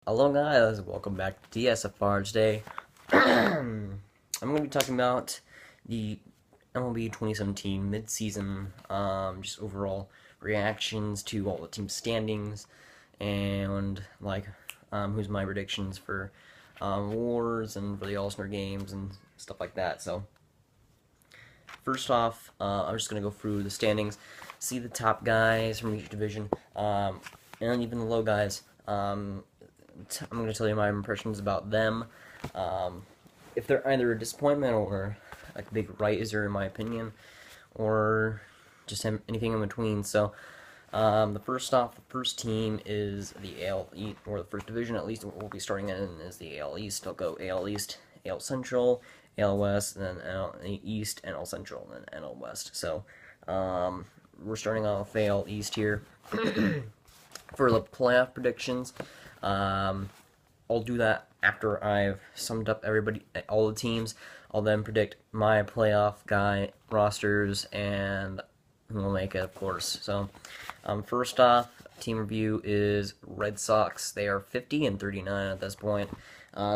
Hello guys, welcome back to DSFR. Today, I'm going to be talking about the MLB 2017 mid-season, just overall reactions to all the team standings, and who's my predictions for wars and for the All-Star games and stuff like that. So, first off, I'm just going to go through the standings, see the top guys from each division, and even the low guys. I'm going to tell you my impressions about them. If they're either a disappointment or like a big riser in my opinion, or just anything in between. So, the first team is the AL East, or the first division at least we'll be starting in is the AL East. I'll go AL East, AL Central, AL West, and then AL East, NL Central, and then NL West. So, we're starting off AL East here. For the playoff predictions, I'll do that after I've summed up all the teams. I'll then predict my playoff guy rosters, and we'll make it, of course. So, first off, team review is Red Sox. They are 50-39 at this point.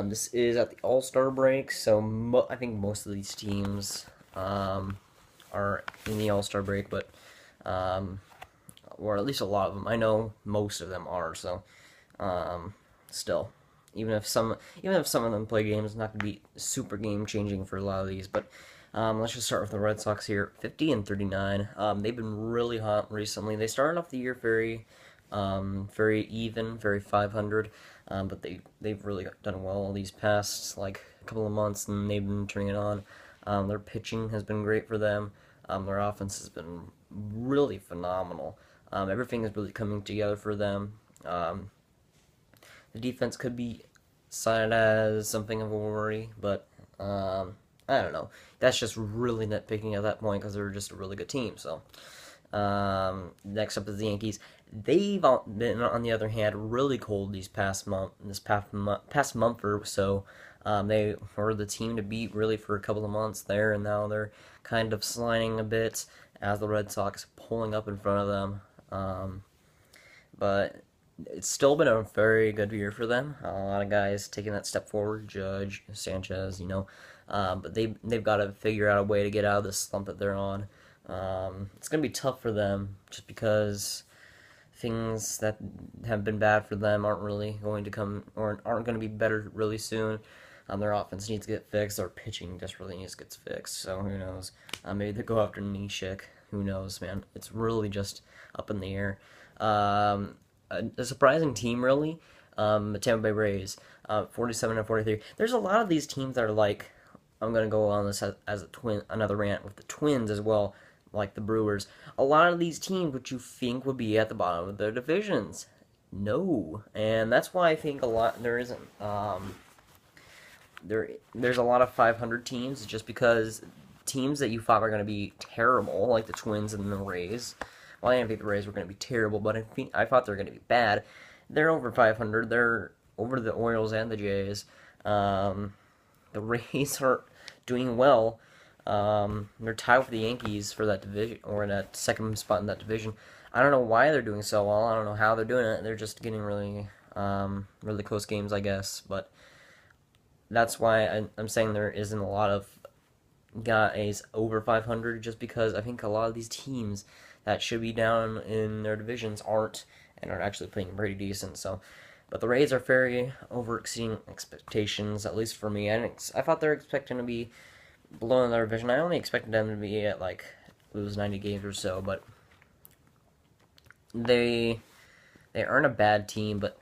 This is at the All-Star break, so I think most of these teams are in the All-Star break, but or at least a lot of them. I know most of them are. So, still, even if some of them play games, it's not going to be super game changing for a lot of these. But let's just start with the Red Sox here, 50-39. They've been really hot recently. They started off the year very even, very 500. But they've really done well these past couple of months, and they've been turning it on. Their pitching has been great for them. Their offense has been really phenomenal. Everything is really coming together for them. The defense could be cited as something of a worry, but I don't know. That's just really nitpicking at that point because they're just a really good team. So, next up is the Yankees. They've been, on the other hand, really cold past month or so. They were the team to beat really for a couple of months there, and now they're kind of sliding a bit as the Red Sox pulling up in front of them. But it's still been a very good year for them. A lot of guys taking that step forward, Judge, Sanchez, but they've got to figure out a way to get out of this slump that they're on. It's going to be tough for them just because things that have been bad for them aren't really going to come, or aren't going to be better really soon. Their offense needs to get fixed. Their pitching desperately needs to get fixed. So who knows? Maybe they go after Nishik. Who knows, man? It's really just up in the air. A surprising team, really. The Tampa Bay Rays, 47-43. There's a lot of these teams that are like, I'm gonna go on this as another rant with the Twins as well, like the Brewers. A lot of these teams, which you think would be at the bottom of their divisions, no, and that's why I think there isn't. There's a lot of 500 teams just because teams that you thought were going to be terrible, like the Twins and the Rays. Well, I didn't think the Rays were going to be terrible, but I thought they were going to be bad. They're over 500. They're over the Orioles and the Jays. The Rays are doing well. They're tied with the Yankees for that division, or that second spot in that division. I don't know why they're doing so well. I don't know how they're doing it. They're just getting really close games, I guess. But that's why I'm saying there isn't a lot of guys over 500, just because I think a lot of these teams that should be down in their divisions aren't, and are actually playing pretty decent. So, but the Rays are very exceeding expectations, at least for me. I thought they were expecting to be below in their division. I only expected them to be at lose 90 games or so, but they aren't a bad team, but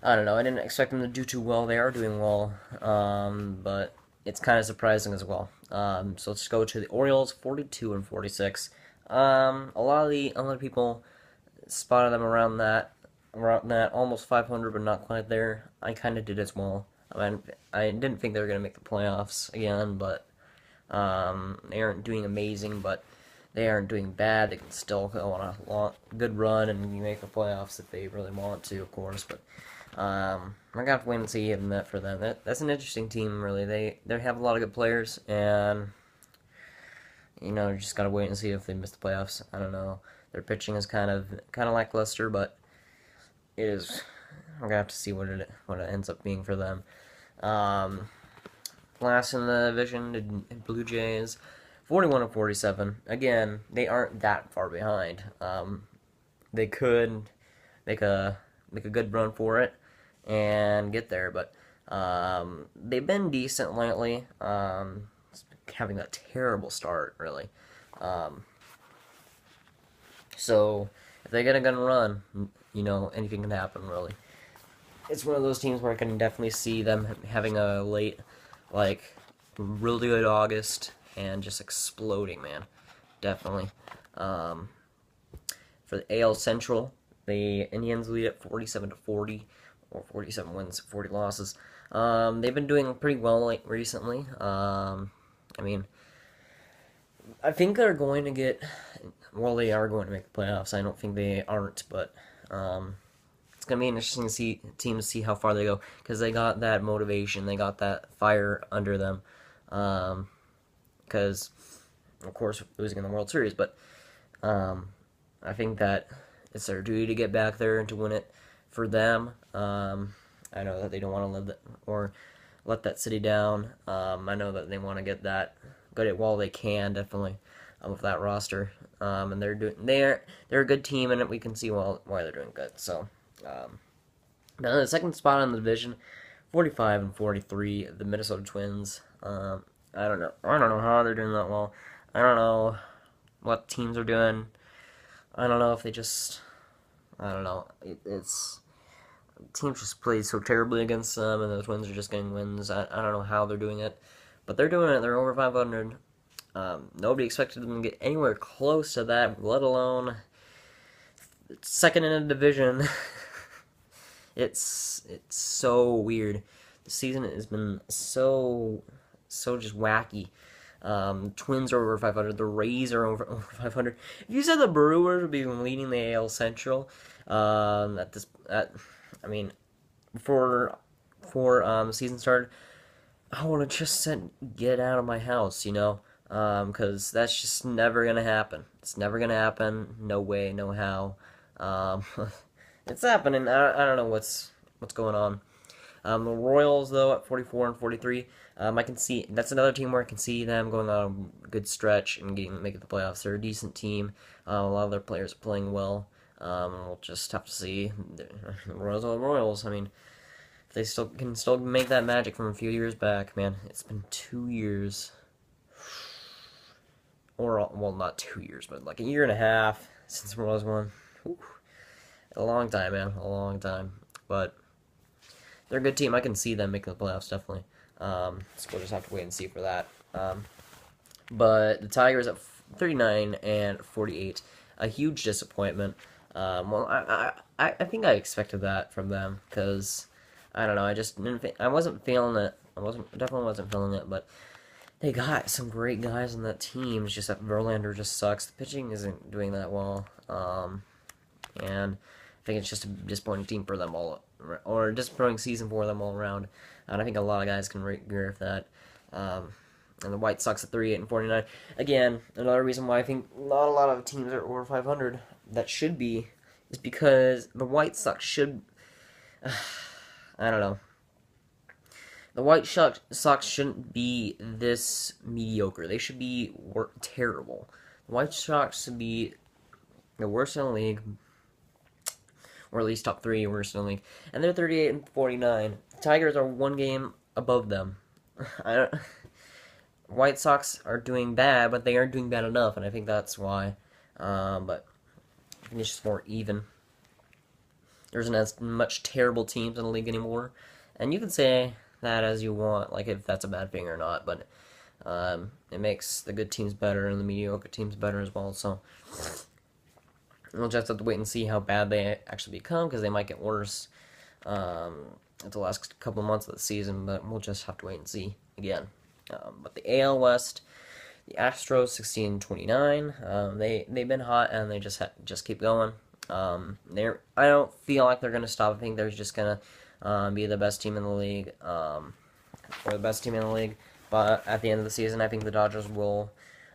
I don't know. I didn't expect them to do too well. They are doing well, but it's kind of surprising as well. So let's go to the Orioles, 42-46. A lot of the other people spotted them around that, almost 500, but not quite there. I kind of did as well. I didn't think they were going to make the playoffs again, but they aren't doing amazing, but they aren't doing bad. They can still go on a good run and make the playoffs if they really want to, of course. But we're gonna have to wait and see for them. That's an interesting team, really. They have a lot of good players, and just gotta wait and see if they miss the playoffs. I don't know. Their pitching is kind of lackluster, but it is I'm gonna have to see what it ends up being for them. Last in the division, the Blue Jays, 41-47. Again, they aren't that far behind. They could make a good run for it and get there, but they've been decent lately. Having a terrible start, really. So if they get a good run, anything can happen, really. It's one of those teams where I can definitely see them having a late, really good August and just exploding, man. Definitely. For the AL Central, the Indians lead at 47-40, or 47 wins, 40 losses. They've been doing pretty well recently. I think they're going to get. Well, they are going to make the playoffs. I don't think they aren't, but it's going to be an interesting team to see how far they go, because they got that motivation, they got that fire under them. Because, of course, losing in the World Series, but I think that it's their duty to get back there and to win it for them. I know that they don't want to let that city down. I know that they want to get that good at while they can, definitely, with that roster. And they're a good team, and we can see why they're doing good. So, now the second spot in the division, 45-43, the Minnesota Twins. I don't know how they're doing that well. I don't know what teams are doing. I don't know if they just. I don't know. Teams just played so terribly against them, and the Twins are just getting wins. I don't know how they're doing it, but they're doing it. They're over 500. Nobody expected them to get anywhere close to that, let alone second in a division. It's so weird. The season has been so just wacky. Twins are over 500. The Rays are over 500. If you said the Brewers would be leading the AL Central, before season started, I would have just said get out of my house, because that's just never gonna happen. It's never gonna happen. No way, no how. It's happening. I don't know what's going on. The Royals, though, at 44-43, I can see that's another team where I can see them going on a good stretch and making the playoffs. They're a decent team. A lot of their players are playing well. We'll just have to see. The Royals are the Royals. I mean, if they can still make that magic from a few years back, man. It's been 2 years, or well, not 2 years, but like a year and a half since the Royals won. Whew. A long time, man. A long time. But they're a good team. I can see them making the playoffs, definitely. So we'll just have to wait and see for that. But the Tigers at 39-48, a huge disappointment. I think I expected that from them, because I don't know. I just didn't. I wasn't feeling it. Definitely wasn't feeling it. But they got some great guys on that team. It's just that Verlander just sucks. The pitching isn't doing that well. And I think it's just a disappointing team for them all, or a disappointing season for them all around. And I think a lot of guys can agree with that. And the White Sox at 38-49. Again, another reason why I think not a lot of teams are over 500 that should be is because the White Sox should. I don't know. The White Sox shouldn't be this mediocre. They should be terrible. The White Sox should be the worst in the league, or at least top 3 worst in the league. And they're 38-49. The Tigers are 1 game above them. White Sox are doing bad, but they aren't doing bad enough, and I think that's why. But I think it's just more even. There isn't as much terrible teams in the league anymore, and you can say that as you want, like if that's a bad thing or not. But it makes the good teams better and the mediocre teams better as well. So we'll just have to wait and see how bad they actually become, because they might get worse at the last couple of months of the season. But we'll just have to wait and see again. But the AL West, the Astros 16-29. They've been hot, and they just keep going. I don't feel like they're gonna stop. I think they're just gonna be the best team in the league, or the best team in the league. But at the end of the season, I think the Dodgers will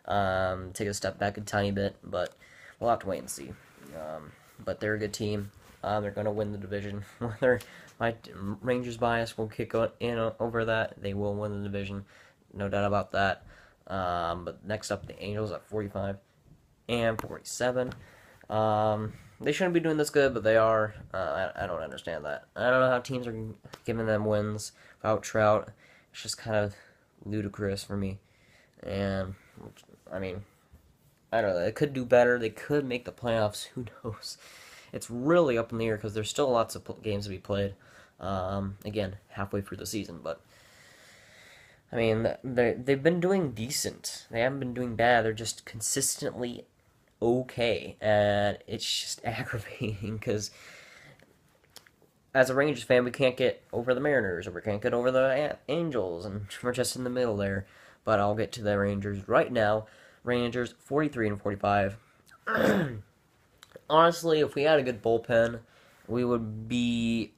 take a step back a tiny bit, but we'll have to wait and see. But they're a good team. They're going to win the division. Whether my Rangers bias will kick in over that, they will win the division. No doubt about that. But next up, the Angels at 45 and 47. They shouldn't be doing this good, but they are. I don't understand that. I don't know how teams are giving them wins without Trout. It's just kind of ludicrous for me. And, I mean, I don't know. They could do better. They could make the playoffs. Who knows? It's really up in the air because there's still lots of games to be played. Again, halfway through the season, but I mean, they've been doing decent. They haven't been doing bad. They're just consistently okay, and it's just aggravating because as a Rangers fan, we can't get over the Mariners or we can't get over the Angels, and we're just in the middle there. But I'll get to the Rangers right now. Rangers 43 and 45. Honestly, if we had a good bullpen, we would be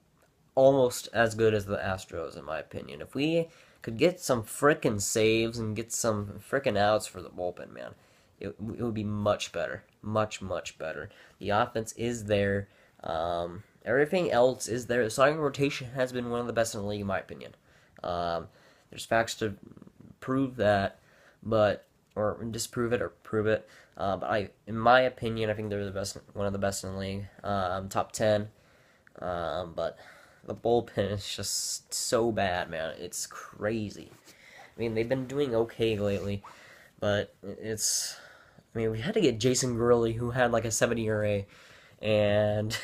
almost as good as the Astros, in my opinion. If we could get some frickin' saves and get some frickin' outs for the bullpen, man, it would be much better. Much, much better. The offense is there. Everything else is there. The starting rotation has been one of the best in the league, in my opinion. There's facts to prove that, or disprove it or prove it. But in my opinion, I think they're the best, one of the best in the league. Top 10. But the bullpen is just so bad, man. It's crazy. I mean, they've been doing okay lately, but it's. I mean, we had to get Jason Gurley, who had like a 70 ERA, and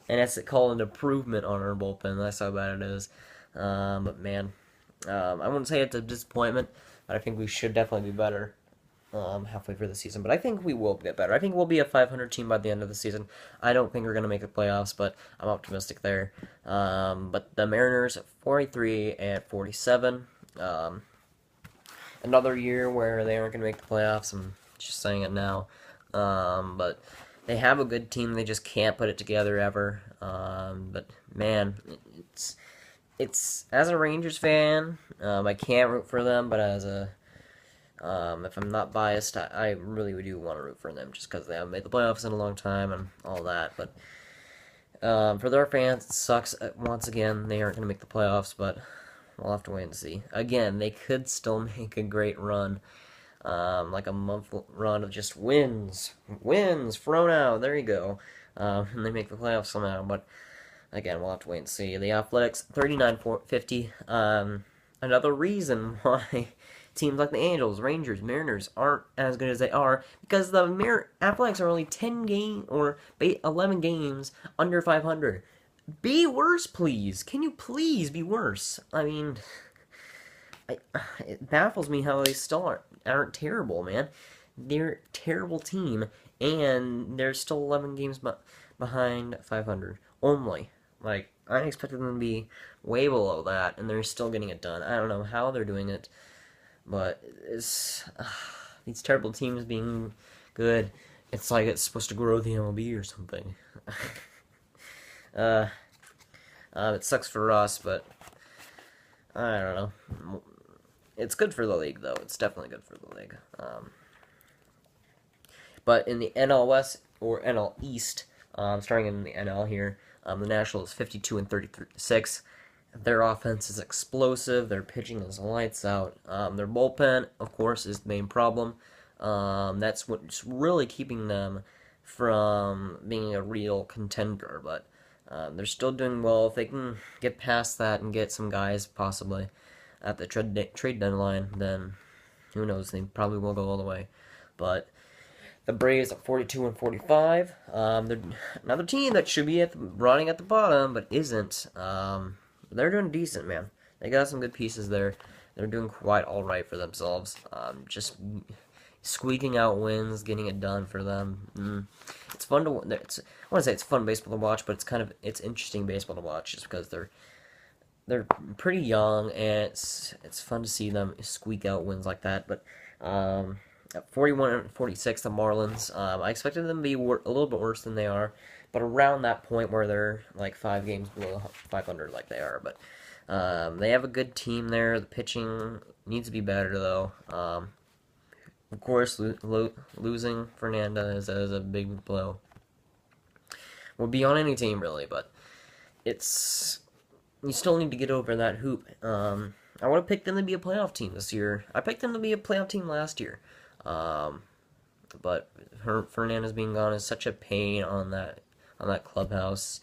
and that's called an improvement on our bullpen. That's how bad it is. But man, I wouldn't say it's a disappointment, but I think we should definitely be better halfway through the season. But I think we will get better. I think we'll be a 500 team by the end of the season. I don't think we're going to make the playoffs, but I'm optimistic there. But the Mariners at 43 and 47. Another year where they aren't going to make the playoffs. I'm just saying it now. But they have a good team. They just can't put it together ever. But man, it's as a Rangers fan, I can't root for them. But as a if I'm not biased, I really do want to root for them just because they haven't made the playoffs in a long time and all that. But for their fans, it sucks. Once again, they aren't going to make the playoffs, but we'll have to wait and see. Again, they could still make a great run, like a month run of just wins thrown out. There you go, and they make the playoffs somehow. But again, we'll have to wait and see. The Athletics 39-50. Another reason why teams like the Angels, Rangers, Mariners aren't as good as they are because the Athletics are only 11 games under 500. Be worse, please. Can you please be worse? I mean, it baffles me how they still aren't terrible, man. They're a terrible team, and they're still 11 games behind 500 only. Like, I expected them to be way below that, and they're still getting it done. I don't know how they're doing it, but it's these terrible teams being good. It's like it's supposed to grow the MLB or something. It sucks for us, but I don't know. It's good for the league, though. It's definitely good for the league. But in the NL West or NL East, starting in the NL here, the Nationals 52 and 36. Their offense is explosive. Their pitching is lights out. Their bullpen, of course, is the main problem. That's what's really keeping them from being a real contender. But they're still doing well. If they can get past that and get some guys possibly at the trade deadline, then who knows? They probably will go all the way. But the Braves at 42 and 45. They're another team that should be running at the bottom, but isn't. They're doing decent, man. They got some good pieces there. They're doing quite all right for themselves. Just squeaking out wins, getting it done for them. It's fun to. I want to say it's fun baseball to watch, but it's interesting baseball to watch just because they're pretty young and it's fun to see them squeak out wins like that. But at 41 and 46, the Marlins. I expected them to be a little bit worse than they are, but around that point where they're like 5 games below 500 like they are. But they have a good team there. The pitching needs to be better, though. Of course, losing Fernandez is a big blow. Will be on any team really, but it's you still need to get over that hoop. I would have picked them to be a playoff team this year. I picked them to be a playoff team last year. But Fernandez being gone is such a pain on that clubhouse.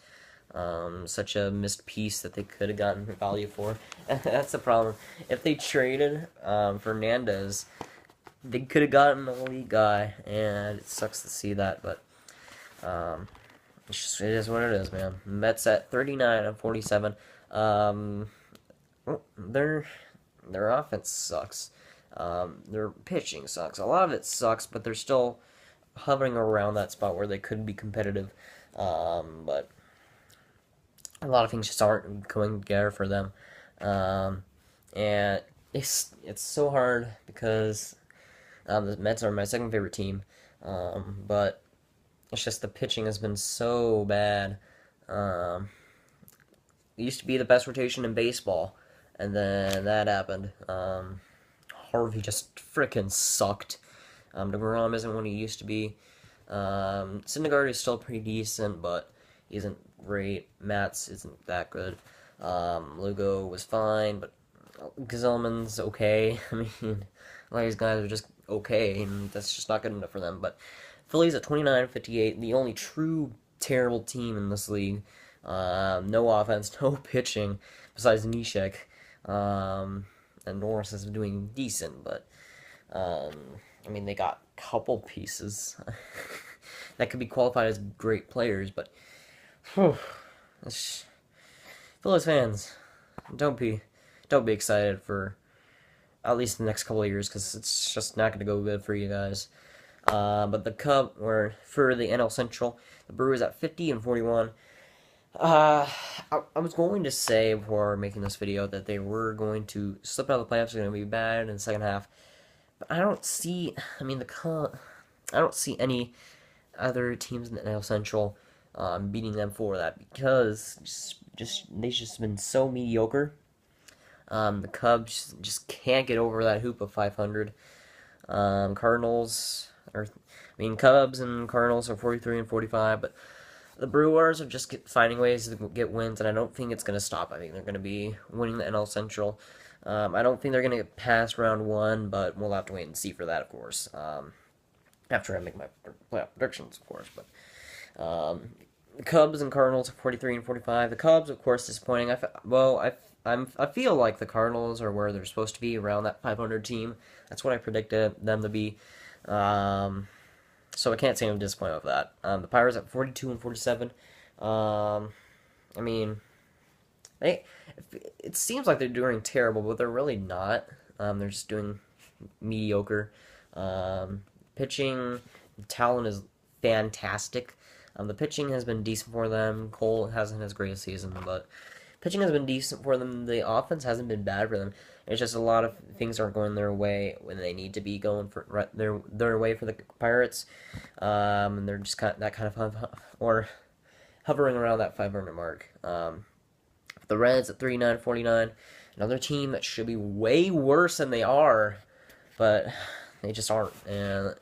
Such a missed piece that they could have gotten value for. That's the problem. If they traded Fernandez, they could have gotten an elite guy, and it sucks to see that. But it is what it is, man. Mets at 39 and 47. Their offense sucks. Their pitching sucks. A lot of it sucks, but they're still hovering around that spot where they could be competitive. But a lot of things just aren't going together for them. And it's so hard because the Mets are my second favorite team. But it's just the pitching has been so bad. It used to be the best rotation in baseball, and then that happened. Harvey just freaking sucked. DeGrom isn't what he used to be. Syndergaard is still pretty decent, but he isn't great. Matz isn't that good. Lugo was fine, but Gazelman's okay. I mean, a lot of these guys are just okay, and that's just not good enough for them. But Phillies at 29-58, the only true terrible team in this league. No offense, no pitching, besides Neshek. And Norris is doing decent, but I mean, they got a couple pieces that could be qualified as great players, but Phillies fans, don't be excited for at least the next couple of years, because it's just not going to go good for you guys. But the Cubs, or for the NL Central, the Brewers at 50 and 41. I was going to say before making this video that they were going to slip out of the playoffs, are going to be bad in the second half. But I don't see, I mean, I don't see any other teams in the NL Central beating them for that, because they've just been so mediocre. The Cubs just can't get over that hoop of 500. Cubs and Cardinals are 43 and 45, but the Brewers are just finding ways to get wins, and I don't think it's going to stop. I think they're going to be winning the NL Central. I don't think they're going to get past round one, but we'll have to wait and see for that, of course. After I make my playoff predictions, of course. But the Cubs and Cardinals are 43 and 45. The Cubs, of course, disappointing. I feel like the Cardinals are where they're supposed to be, around that 500 team. That's what I predicted them to be. So I can't say I'm disappointed with that. The Pirates at 42 and 47. I mean, it seems like they're doing terrible, but they're really not. They're just doing mediocre. Pitching talent is fantastic. The pitching has been decent for them. Cole hasn't his greatest season, but pitching has been decent for them. The offense hasn't been bad for them. It's just a lot of things aren't going their way when they need to be going for their way for the Pirates. And they're just hovering around that 500 mark. The Reds at 39-49, another team that should be way worse than they are, but they just aren't, and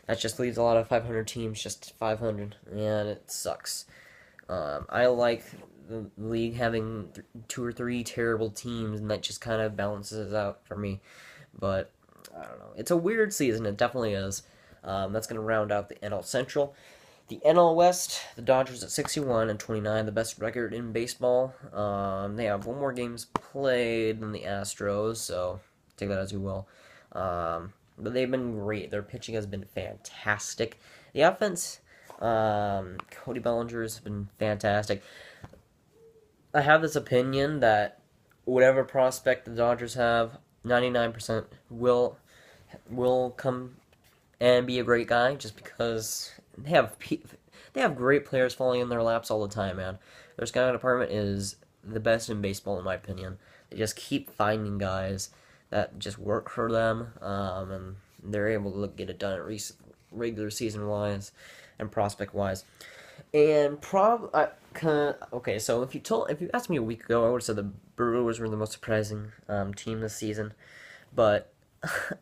that just leaves a lot of 500 teams just 500, and it sucks. I like the league having 2 or 3 terrible teams, and that just kind of balances out for me. But I don't know. It's a weird season. It definitely is. That's going to round out the NL Central. The NL West, the Dodgers at 61 and 29, the best record in baseball. They have 1 more games played than the Astros, so take that as you will. But they've been great. Their pitching has been fantastic. The offense, Cody Bellinger has been fantastic. I have this opinion that whatever prospect the Dodgers have, 99% will come and be a great guy, just because they have great players falling in their laps all the time, man. Their scouting department is the best in baseball, in my opinion. They just keep finding guys that just work for them, and they're able to get it done at regular season wise and prospect wise. And okay, so if you asked me a week ago, I would have said the Brewers were the most surprising team this season, but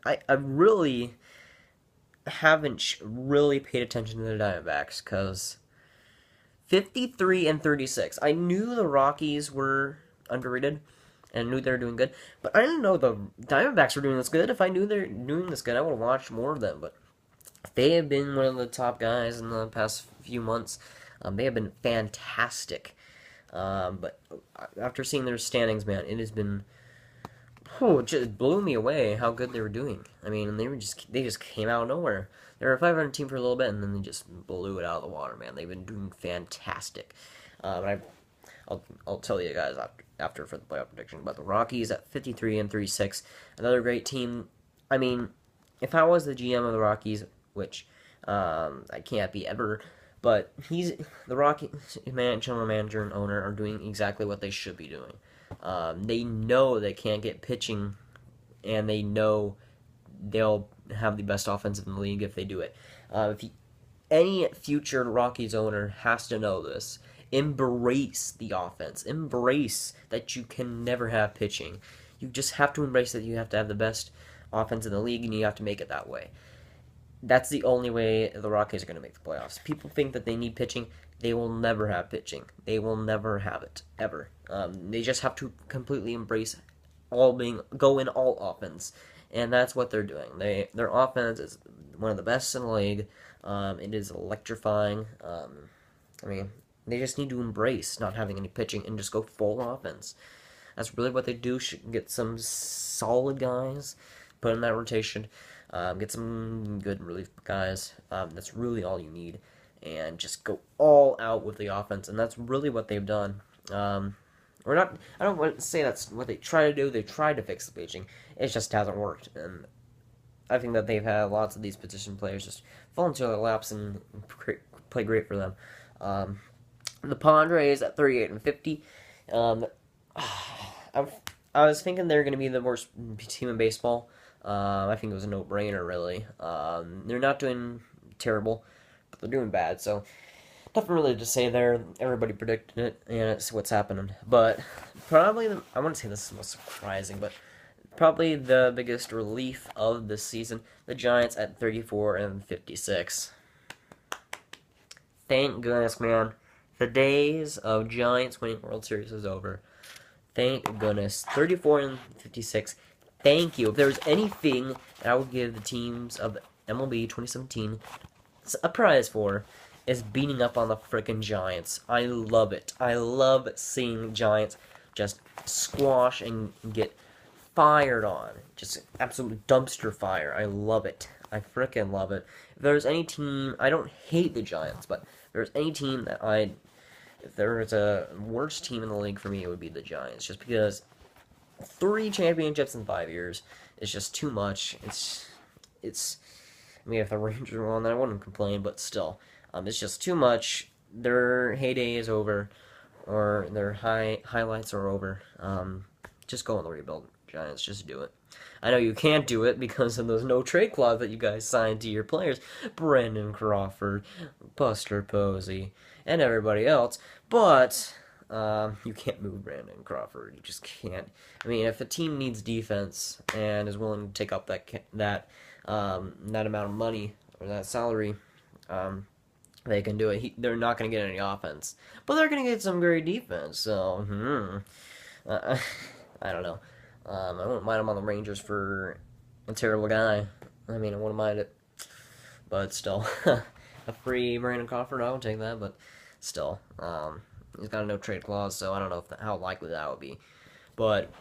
I really haven't really paid attention to the Diamondbacks, because 53 and 36. I knew the Rockies were underrated and knew they were doing good, but I didn't know the Diamondbacks were doing this good. If I knew they're doing this good, I would have watched more of them. But they have been one of the top guys in the past few months. They have been fantastic. But after seeing their standings, man, it has been it just blew me away how good they were doing. I mean, they just came out of nowhere. They were a 500 team for a little bit, and then they just blew it out of the water, man. They've been doing fantastic. I'll tell you guys after for the playoff prediction. But the Rockies at 53 and 36, another great team. I mean, if I was the GM of the Rockies, which I can't be ever, but the Rockies general manager and owner are doing exactly what they should be doing. They know they can't get pitching, and they know they'll have the best offense in the league if they do it. Any future Rockies owner has to know this. Embrace the offense. Embrace that you can never have pitching. You just have to embrace that you have to have the best offense in the league, and you have to make it that way. That's the only way the Rockies are going to make the playoffs. People think that they need pitching. They will never have pitching. They will never have it, ever. They just have to completely embrace go in all offense, and that's what they're doing. Their offense is one of the best in the league. It is electrifying. I mean, they just need to embrace not having any pitching and just go full offense. That's really what they do. Should get some solid guys, put in that rotation, get some good relief guys. That's really all you need, and just go all out with the offense. And that's really what they've done. I don't want to say that's what they try to do. They tried to fix the pitching. It just hasn't worked. And I think that they've had lots of these position players just fall into their laps and play great for them. The Padres at 38 and 50. I was thinking they're going to be the worst team in baseball. I think it was a no-brainer, really. They're not doing terrible, but they're doing bad. So nothing really to say there. Everybody predicted it, and it's what's happening. But probably, I wouldn't say this is most surprising, but probably the biggest relief of this season, the Giants at 34 and 56. Thank goodness, man. The days of Giants winning World Series is over. Thank goodness. 34 and 56. Thank you. If there was anything that I would give the teams of MLB 2017 a prize for, is beating up on the frickin' Giants. I love it. I love seeing Giants just squash and get fired on. Just absolute dumpster fire. I love it. I frickin' love it. If there's any team, I don't hate the Giants, but if there's any team that if there was a worst team in the league for me, it would be the Giants. Just because 3 championships in 5 years is just too much. I mean, if the Rangers were on, then I wouldn't complain, but still. It's just too much. Their heyday is over, or their highlights are over. Just go on the rebuild, Giants. Just do it. I know you can't do it because of those no-trade clause that you guys signed to your players. Brandon Crawford, Buster Posey, and everybody else. But you can't move Brandon Crawford. You just can't. I mean, if a team needs defense and is willing to take up that amount of money or that salary, they can do it. They're not going to get any offense, but they're going to get some great defense. So, I don't know. I wouldn't mind him on the Rangers for a terrible guy. I mean, I wouldn't mind it, but still, a free Brandon Crawford, I would take that. But still, he's got a no trade clause, so I don't know how likely that would be. But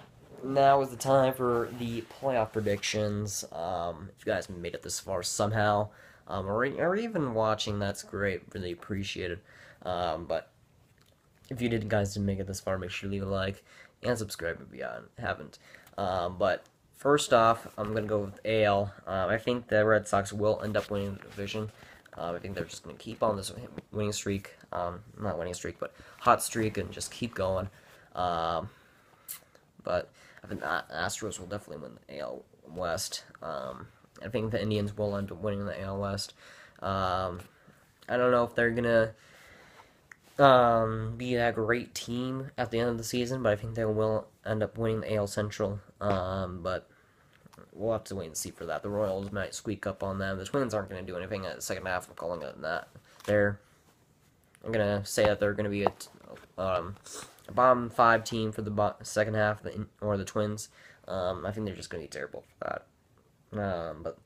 now is the time for the playoff predictions. If you guys made it this far somehow, or even watching, that's great. Really appreciate it. But if you guys didn't make it this far, make sure to leave a like and subscribe if you haven't. But first off, I'm going to go with AL. I think the Red Sox will end up winning the division. I think they're just going to keep on this winning streak. Not winning streak, but hot streak, and just keep going. But I think the Astros will definitely win the AL West. I think the Indians will end up winning the AL West. I don't know if they're going to be that great team at the end of the season, but I think they will end up winning the AL Central. But we'll have to wait and see for that. The Royals might squeak up on them. The Twins aren't going to do anything at the second half. I'm calling it that. I'm gonna say that they're gonna be a bottom 5 team for the second half, or the Twins. I think they're just gonna be terrible for that. But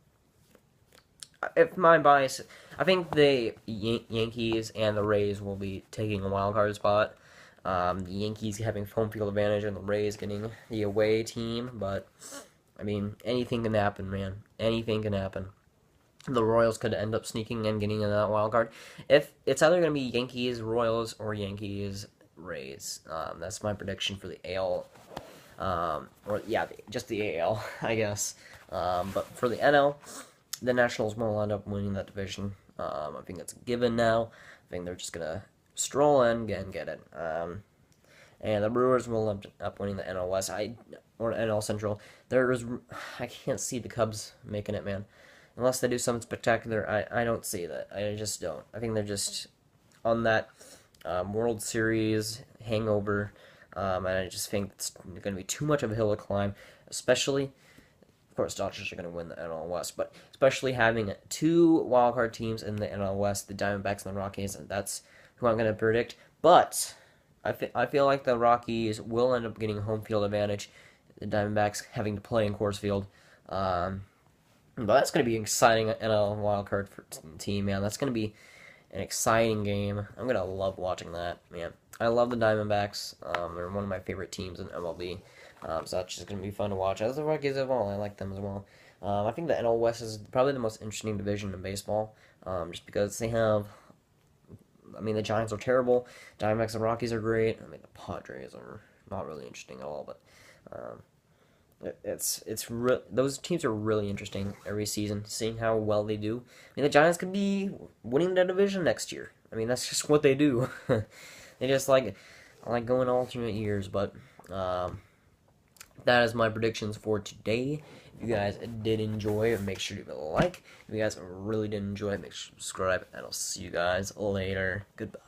if my bias, I think the Yankees and the Rays will be taking a wild card spot. The Yankees having home field advantage and the Rays getting the away team, but I mean, anything can happen, man. Anything can happen. The Royals could end up sneaking and getting in that wild card. If it's either going to be Yankees Royals or Yankees Rays, that's my prediction for the AL. Or yeah, just the AL, I guess. But for the NL, the Nationals will end up winning that division. I think that's a given now. I think they're just gonna stroll in and get it. And the Brewers will end up winning the NL West. Or NL Central. I can't see the Cubs making it, man. Unless they do something spectacular, I don't see that. I just don't. I think they're just on that World Series hangover, and I just think it's going to be too much of a hill to climb, especially, of course, Dodgers are going to win the NL West, but especially having 2 wildcard teams in the NL West, the Diamondbacks and the Rockies, and that's who I'm going to predict. But I feel like the Rockies will end up getting home field advantage, the Diamondbacks having to play in Coors Field. But that's going to be an exciting NL wildcard for team, man. That's going to be an exciting game. I'm going to love watching that, man. I love the Diamondbacks. They're one of my favorite teams in MLB. So that's just going to be fun to watch. As the Rockies as well, I like them as well. I think the NL West is probably the most interesting division in baseball, just because they have, I mean, the Giants are terrible. Diamondbacks and Rockies are great. I mean, the Padres are not really interesting at all, but those teams are really interesting every season, seeing how well they do. I mean, the Giants could be winning the division next year. I mean, that's just what they do. They just like going alternate years, but that is my predictions for today. If you guys did enjoy, make sure to give it a like. If you guys really did enjoy, make sure to subscribe, and I'll see you guys later. Goodbye.